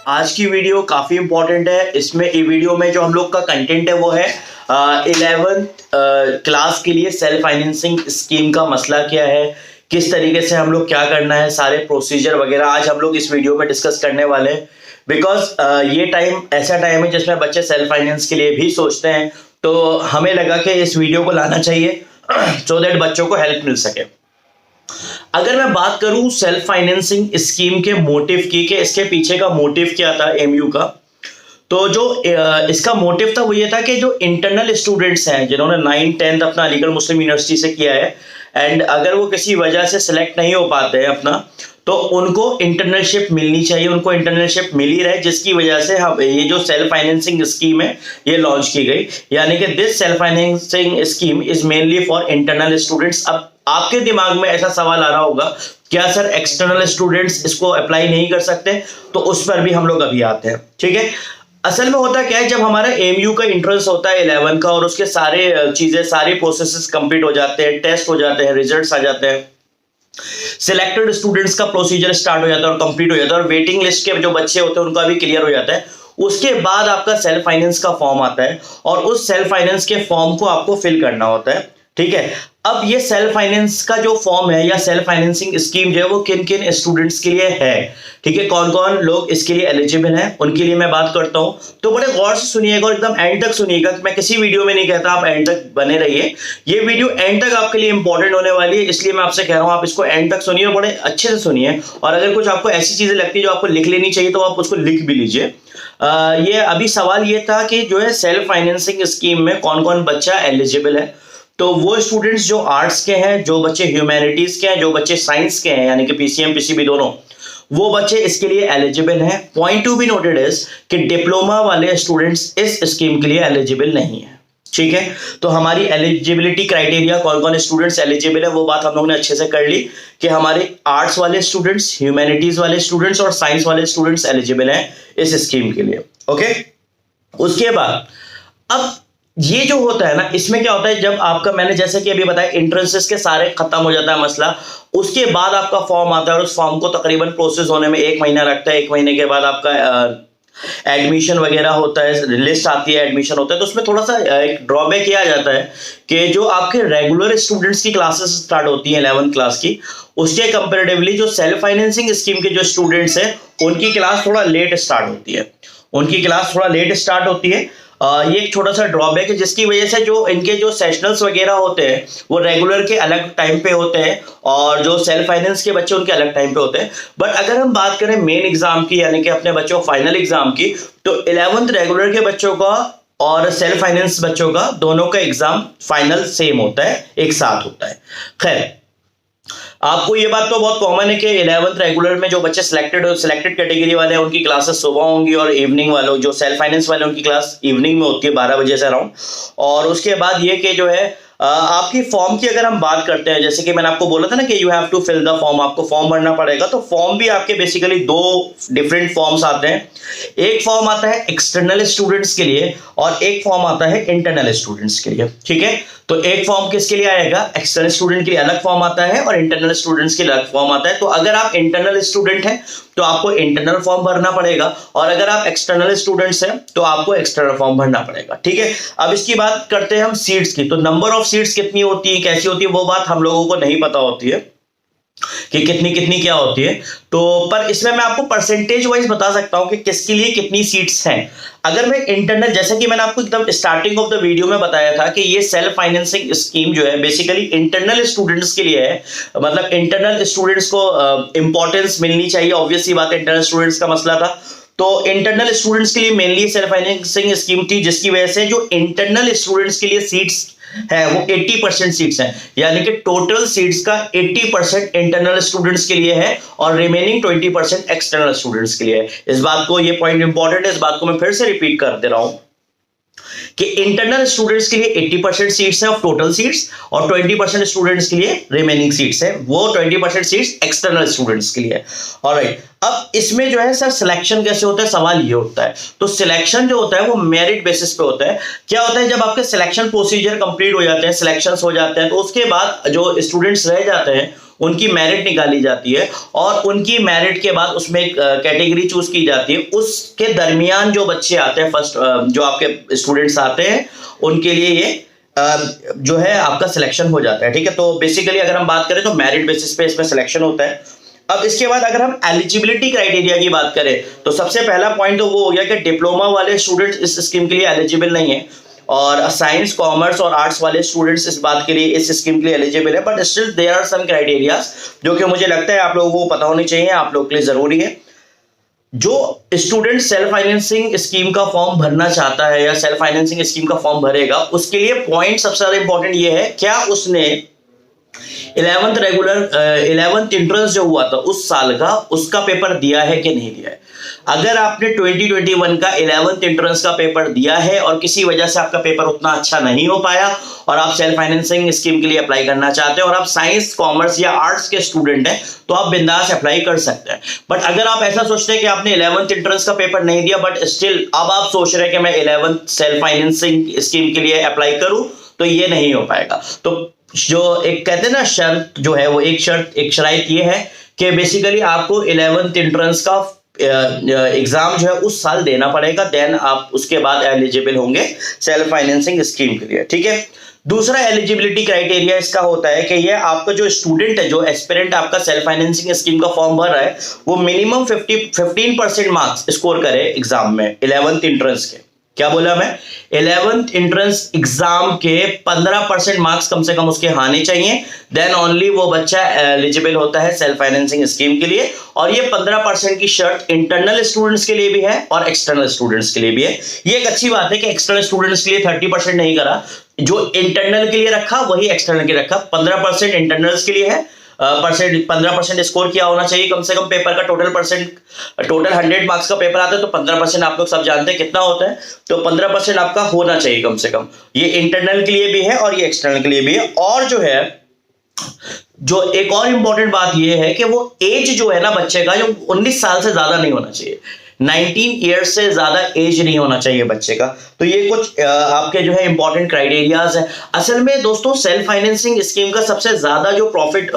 आज की वीडियो काफी इंपॉर्टेंट है। इसमें ये वीडियो में जो हम लोग का कंटेंट है वो है 11th क्लास के लिए सेल्फ फाइनेंसिंग स्कीम का मसला क्या है, किस तरीके से हम लोग क्या करना है, सारे प्रोसीजर वगैरह आज हम लोग इस वीडियो में डिस्कस करने वाले हैं। बिकॉज ये टाइम ऐसा टाइम है जिसमें बच्चे सेल्फ फाइनेंस के लिए भी सोचते हैं, तो हमें लगा कि इस वीडियो को लाना चाहिए सो दैट बच्चों को हेल्प मिल सके। अगर मैं बात करूं सेल्फ फाइनेंसिंग स्कीम के मोटिव की, कि इसके पीछे का मोटिव क्या था एमयू का, तो जो इसका मोटिव था वो ये था कि जो इंटरनल स्टूडेंट्स हैं जिन्होंने 9th-10th अपना अलीगढ़ मुस्लिम यूनिवर्सिटी से किया है एंड अगर वो किसी वजह से सिलेक्ट नहीं हो पाते हैं अपना, तो उनको इंटर्नशिप मिलनी चाहिए, उनको इंटर्नशिप मिली रहे, जिसकी वजह से हम ये जो सेल्फ फाइनेंसिंग स्कीम है ये लॉन्च की गई। यानी कि this self financing scheme is mainly for internal students. अब आपके दिमाग में ऐसा सवाल आ रहा होगा, क्या सर एक्सटर्नल स्टूडेंट्स इसको अप्लाई नहीं कर सकते? तो उस पर भी हम लोग अभी आते हैं, ठीक है। असल में होता क्या है, जब हमारा एमयू का इंट्रेंस होता है 11 का और उसके सारे चीजें सारे प्रोसेसेस कंप्लीट हो जाते हैं, टेस्ट हो जाते हैं, रिजल्ट्स आ जाते हैं, सिलेक्टेड स्टूडेंट्स का प्रोसीजर स्टार्ट हो जाता है और कंप्लीट हो जाता है और वेटिंग लिस्ट के जो बच्चे होते हैं उनका भी क्लियर हो जाता है। उसके बाद आपका सेल्फ फाइनेंस का फॉर्म आता है और उस सेल्फ फाइनेंस के फॉर्म को आपको फिल करना होता है, ठीक है। अब ये सेल्फ फाइनेंस का जो फॉर्म है या सेल्फ फाइनेंसिंग स्कीम जो है वो किन किन स्टूडेंट्स के लिए है, ठीक है, कौन कौन लोग इसके लिए एलिजिबल हैं, उनके लिए मैं बात करता हूं। तो बड़े गौर से सुनिएगा और एकदम एंड तक सुनिएगा। मैं किसी वीडियो में नहीं कहता आप एंड तक बने रहिए, ये वीडियो एंड तक आपके लिए इंपॉर्टेंट होने वाली है, इसलिए मैं आपसे कह रहा हूं आप इसको एंड तक सुनिए और बड़े अच्छे से सुनिए। और अगर कुछ आपको ऐसी चीजें लगती है जो आपको लिख लेनी चाहिए तो आप उसको लिख भी लीजिए। ये अभी सवाल ये था कि जो है सेल्फ फाइनेंसिंग स्कीम में कौन कौन बच्चा एलिजिबल है। तो वो स्टूडेंट्स जो आर्ट्स के हैं, जो बच्चे ह्यूमैनिटीज के हैं, जो बच्चे साइंस के हैं, यानी कि पीसीएम पीसीबी दोनों, वो बच्चे इसके लिए एलिजिबल हैं। Point to be noted is कि डिप्लोमा वाले स्टूडेंट्स इस स्कीम के लिए एलिजिबल नहीं है, ठीक है। तो हमारी एलिजिबिलिटी क्राइटेरिया कौन कौन स्टूडेंट्स एलिजिबल है वो बात हम लोगों ने अच्छे से कर ली कि हमारे आर्ट्स वाले स्टूडेंट्स, ह्यूमैनिटीज वाले स्टूडेंट्स और साइंस वाले स्टूडेंट्स एलिजिबल हैं इस स्कीम के लिए, ओके। उसके बाद अब ये जो होता है ना, इसमें क्या होता है, जब आपका मैंने जैसे कि अभी बताया इंट्रेंसेस के सारे खत्म हो जाता है मसला, उसके बाद आपका फॉर्म आता है और उस फॉर्म को तकरीबन प्रोसेस होने में 1 महीना लगता है। 1 महीने के बाद आपका एडमिशन वगैरह होता है, लिस्ट आती है, एडमिशन होता है। तो उसमें थोड़ा सा एक ड्रॉबैक किया जाता है कि जो आपके रेगुलर स्टूडेंट्स की क्लासेस स्टार्ट होती हैं 11th क्लास की, उसके कंपेरेटिवली जो सेल्फ फाइनेंसिंग स्कीम के जो स्टूडेंट्स हैं उनकी क्लास थोड़ा लेट स्टार्ट होती है, उनकी क्लास थोड़ा लेट स्टार्ट होती है। ये एक छोटा सा ड्रॉबैक है, जिसकी वजह से जो इनके जो सेशनल्स वगैरह होते हैं वो रेगुलर के अलग टाइम पे होते हैं और जो सेल्फ फाइनेंस के बच्चे उनके अलग टाइम पे होते हैं। बट अगर हम बात करें मेन एग्जाम की, यानी कि अपने बच्चों फाइनल एग्जाम की, तो 11th रेगुलर के बच्चों का और सेल्फ फाइनेंस बच्चों का दोनों का एग्जाम फाइनल सेम होता है, एक साथ होता है। खैर, आपको ये बात तो बहुत कॉमन है कि 11th रेगुलर में जो बच्चे सिलेक्टेड कैटेगरी वाले हैं उनकी क्लासेस सुबह होंगी और इवनिंग वालों जो सेल्फ फाइनेंस वाले उनकी क्लास इवनिंग में होती है 12 बजे से अराउंड। और उसके बाद ये कि जो है आपकी फॉर्म की अगर हम बात करते हैं, जैसे कि मैंने आपको बोला था ना कि you have to fill the form, आपको फॉर्म भरना पड़ेगा। तो फॉर्म भी आपके बेसिकली 2 डिफरेंट फॉर्म्स आते हैं। एक फॉर्म आता है एक्सटर्नल स्टूडेंट्स के लिए और एक फॉर्म आता है इंटरनल स्टूडेंट्स के लिए, ठीक है। तो एक फॉर्म किसके लिए आएगा, एक्सटर्नल स्टूडेंट के लिए अलग फॉर्म आता है और इंटरनल स्टूडेंट्स के लिए अलग फॉर्म आता है। तो अगर आप इंटरनल स्टूडेंट हैं तो आपको इंटरनल फॉर्म भरना पड़ेगा और अगर आप एक्सटर्नल स्टूडेंट्स हैं तो आपको एक्सटर्नल फॉर्म भरना पड़ेगा, ठीक है। अब इसकी बात करते हैं हम सीट्स की। तो नंबर ऑफ सीट्स कितनी होती है, कैसी होती है, वो बात हम लोगों को नहीं पता होती है कि कितनी कितनी क्या होती है। तो पर इसमें मैं आपको परसेंटेज वाइज बता सकता हूं कि किसके लिए कितनी सीट्स हैं। अगर मैं इंटरनल, जैसा कि मैंने आपको एकदम स्टार्टिंग ऑफ द वीडियो में बताया था कि ये सेल्फ फाइनेंसिंग स्कीम जो है बेसिकली इंटरनल स्टूडेंट्स के लिए है, मतलब इंटरनल स्टूडेंट्स को इंपॉर्टेंस मिलनी चाहिए। ऑब्वियस सी बात है, इंटरनल स्टूडेंट्स का मसला था, तो इंटरनल स्टूडेंट्स के लिए मेनली सेल्फ फाइनेंसिंग स्कीम थी, जिसकी वजह से जो इंटरनल स्टूडेंट्स के लिए सीट्स है वो 80% सीट्स हैं, यानी कि टोटल सीट्स का 80% इंटरनल स्टूडेंट्स के लिए है और रिमेनिंग 20% एक्सटर्नल स्टूडेंट्स के लिए है। इस बात को, ये पॉइंट इंपॉर्टेंट है, इस बात को मैं फिर से रिपीट कर दे रहा हूं कि इंटरनल स्टूडेंट्स के लिए 80% सीट्स हैं ऑफ टोटल सीट्स और 20% स्टूडेंट्स के लिए रिमेनिंग सीट्स हैं, वो 20% सीट्स एक्सटर्नल स्टूडेंट्स के लिए। ऑलराइट, अब इसमें जो है सर सिलेक्शन कैसे होता है, सवाल ये होता है। तो सिलेक्शन जो होता है वो मेरिट बेसिस पे होता है। क्या होता है, जब आपके सिलेक्शन प्रोसीजर कंप्लीट हो जाते हैं, सिलेक्शंस हो जाते हैं, तो उसके बाद जो स्टूडेंट्स रह जाते हैं उनकी मेरिट निकाली जाती है और उनकी मेरिट के बाद उसमें एक कैटेगरी चूज की जाती है। उसके दरमियान जो बच्चे आते हैं, फर्स्ट जो आपके स्टूडेंट्स आते हैं, उनके लिए ये जो है आपका सिलेक्शन हो जाता है। ठीक है, तो बेसिकली अगर हम बात करें तो मेरिट बेसिस पे इसमें सिलेक्शन होता है। अब इसके बाद अगर हम एलिजिबिलिटी क्राइटेरिया की बात करें तो सबसे पहला पॉइंट तो वो हो गया कि डिप्लोमा वाले स्टूडेंट्स इस स्कीम के लिए एलिजिबल नहीं है, और साइंस, कॉमर्स और आर्ट्स वाले स्टूडेंट्स इस बात के लिए, इस स्कीम के लिए एलिजिबल है। But still there are some criterias जो कि मुझे लगता है आप लोगों को पता होनी चाहिए, आप लोगों के लिए जरूरी है। जो स्टूडेंट सेल्फ फाइनेंसिंग स्कीम का फॉर्म भरना चाहता है या सेल्फ फाइनेंसिंग स्कीम का फॉर्म भरेगा, उसके लिए पॉइंट सबसे ज्यादा इंपॉर्टेंट ये है, क्या उसने 11th इंट्रेंस जो हुआ था उस साल का, उसका पेपर दिया है कि नहीं दिया है। अगर आपने 2021 का 11th इंट्रेंस का पेपर दिया है और किसी वजह से आपका पेपर उतना अच्छा नहीं हो पाया और आप सेल्फ फाइनेंसिंग स्कीम के लिए अप्लाई करना चाहते हैं और आप साइंस, कॉमर्स या आर्ट्स के स्टूडेंट हैं, तो आप बिंदास अप्लाई कर सकते हैं। बट अगर आप ऐसा सोचते हैं कि आपने 11th इंट्रेंस का पेपर नहीं दिया बट स्टिल अब आप सोच रहे हैं कि मैं 11th सेल्फ फाइनेंसिंग स्कीम के लिए अप्लाई करूं, तो ये नहीं हो पाएगा। तो जो एक कहते हैं ना शर्त जो है, वो एक शर्त ये है कि बेसिकली आपको 11th इंट्रेंस का एग्जाम जो है उस साल देना पड़ेगा, देन आप उसके बाद एलिजिबल होंगे सेल्फ फाइनेंसिंग स्कीम के लिए। ठीक है, दूसरा एलिजिबिलिटी क्राइटेरिया इसका होता है कि ये आपका जो स्टूडेंट है, जो एस्पिरेंट आपका सेल्फ फाइनेंसिंग स्कीम का फॉर्म भर रहा है, वो मिनिमम 15% मार्क्स स्कोर करे एग्जाम में 11th इंट्रेंस के। क्या बोला मैं, 11th इंट्रेंस एग्जाम के 15% मार्क्स कम से कम उसके आने चाहिए, देन ओनली वो बच्चा एलिजिबल होता है सेल्फ फाइनेंसिंग स्कीम के लिए। और ये 15% की शर्त इंटरनल स्टूडेंट्स के लिए भी है और एक्सटर्नल स्टूडेंट्स के लिए भी है। ये एक अच्छी बात है कि एक्सटर्नल स्टूडेंट्स के लिए 30% नहीं करा, जो इंटरनल के लिए रखा वही एक्सटर्नल के रखा। 15% इंटरनल्स के लिए है, 15% स्कोर किया होना चाहिए कम से कम पेपर का। टोटल 100 मार्क्स का पेपर आता है तो 15% आप लोग सब जानते हैं कितना होता है, तो 15% आपका होना चाहिए कम से कम। ये इंटरनल के लिए भी है और ये एक्सटर्नल के लिए भी है। और जो है, जो एक और इंपॉर्टेंट बात ये है कि वो एज जो है ना बच्चे का, जो 19 साल से ज्यादा नहीं होना चाहिए, 19 ईयर्स से ज्यादा एज नहीं होना चाहिए बच्चे का। तो ये कुछ आपके जो है इंपॉर्टेंट क्राइटेरियाज है। असल में दोस्तों सेल्फ फाइनेंसिंग स्कीम का सबसे ज्यादा जो प्रॉफिट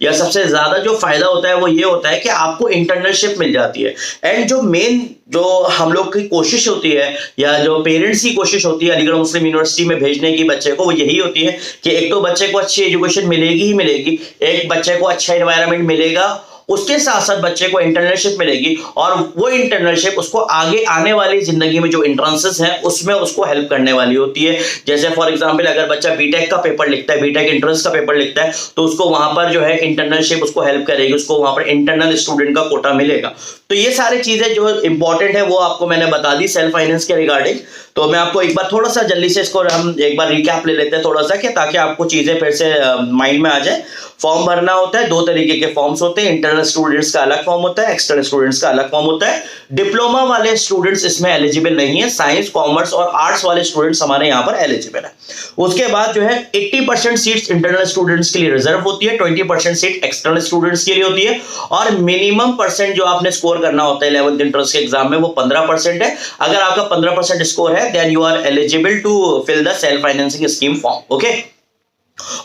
या सबसे ज्यादा जो फायदा होता है वो ये होता है कि आपको इंटर्नशिप मिल जाती है। एंड जो मेन जो हम लोग की कोशिश होती है या जो पेरेंट्स की कोशिश होती है अलीगढ़ मुस्लिम यूनिवर्सिटी में भेजने की बच्चे को, वो यही होती है कि एक तो बच्चे को अच्छी एजुकेशन मिलेगी ही मिलेगी, एक बच्चे को अच्छा एनवायरनमेंट मिलेगा, उसके साथ साथ बच्चे को इंटर्नशिप मिलेगी और वो इंटर्नशिप उसको आगे आने वाली जिंदगी में जो एंट्रेंसेस हैं उसमें उसको हेल्प करने वाली होती है। जैसे फॉर एग्जांपल अगर बच्चा बीटेक का पेपर लिखता है, बीटेक एंट्रेंस का पेपर लिखता है, तो उसको वहां पर जो है इंटर्नशिप उसको हेल्प करेगी, उसको वहां पर इंटरनल स्टूडेंट का कोटा मिलेगा। तो ये सारी चीजें जो इंपॉर्टेंट है वो आपको मैंने बता दी सेल्फ फाइनेंस के रिगार्डिंग। तो मैं आपको एक बार थोड़ा सा जल्दी से इसको हम एक बार रिकैप ले लेते हैं थोड़ा सा, कि ताकि आपको चीजें फिर से माइंड में आ जाए। फॉर्म भरना होता है, 2 तरीके के फॉर्म्स होते हैं, इंटरनल स्टूडेंट्स का अलग फॉर्म होता है, एक्सटर्नल स्टूडेंट्स का अलग फॉर्म होता है। डिप्लोमा वाले स्टूडेंट्स इसमें एलिजिबल नहीं है, साइंस, कॉमर्स और आर्ट्स वाले स्टूडेंट्स हमारे यहाँ पर एलिजिबल है। उसके बाद जो है 80% सीट्स इंटरनल स्टूडेंट्स के लिए रिजर्व होती है, 20% सीट एक्सटर्नल स्टूडेंट्स के लिए होती है, और मिनिमम परसेंट जो आपने स्कोर करना होता है 11th इंट्रेंस के एग्जाम में वो 15% है। अगर आपका 15% स्कोर है then you are eligible to fill the self financing scheme form. Okay,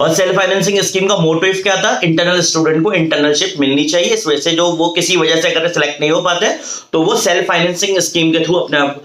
और सेल्फ फाइनेंसिंग स्कीम का मोटिव क्या था, इंटरनल स्टूडेंट को इंटर्नशिप मिलनी चाहिए। इस वजह से जो वो किसी वजह से अगर सिलेक्ट नहीं हो पाते तो वो सेल्फ फाइनेंसिंग स्कीम के थ्रू अपने आप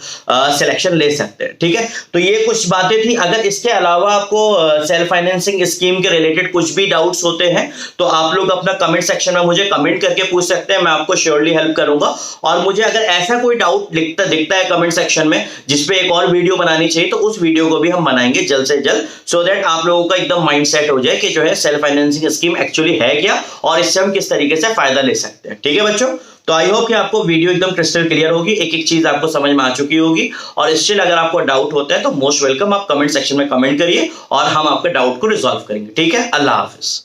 सिलेक्शन ले सकते हैं। ठीक है, तो ये कुछ बातें थी। अगर इसके अलावा आपको सेल्फ फाइनेंसिंग स्कीम के रिलेटेड कुछ भी डाउट्स होते हैं तो आप लोग अपना कमेंट सेक्शन में मुझे कमेंट करके पूछ सकते हैं, मैं आपको श्योरली हेल्प करूंगा। और मुझे अगर ऐसा कोई डाउट दिखता है कमेंट सेक्शन में जिसपे एक और वीडियो बनानी चाहिए, तो उस वीडियो को भी हम बनाएंगे जल्द से जल्द, सो दैट आप लोगों का एकदम माइंड सेट हो जाए कि जो है सेल्फ फाइनेंसिंग स्कीम एक्चुअली है क्या और इससे हम किस तरीके से फायदा ले सकते हैं। ठीक है बच्चों, तो आई होप कि आपको वीडियो एकदम क्रिस्टल क्लियर होगी, एक एक चीज आपको समझ में आ चुकी होगी। और स्टिल अगर आपको डाउट होता है तो मोस्ट वेलकम, आप कमेंट सेक्शन में कमेंट करिए और हम आपके डाउट को रिजॉल्व करेंगे। ठीक है, अल्लाह हाफिज।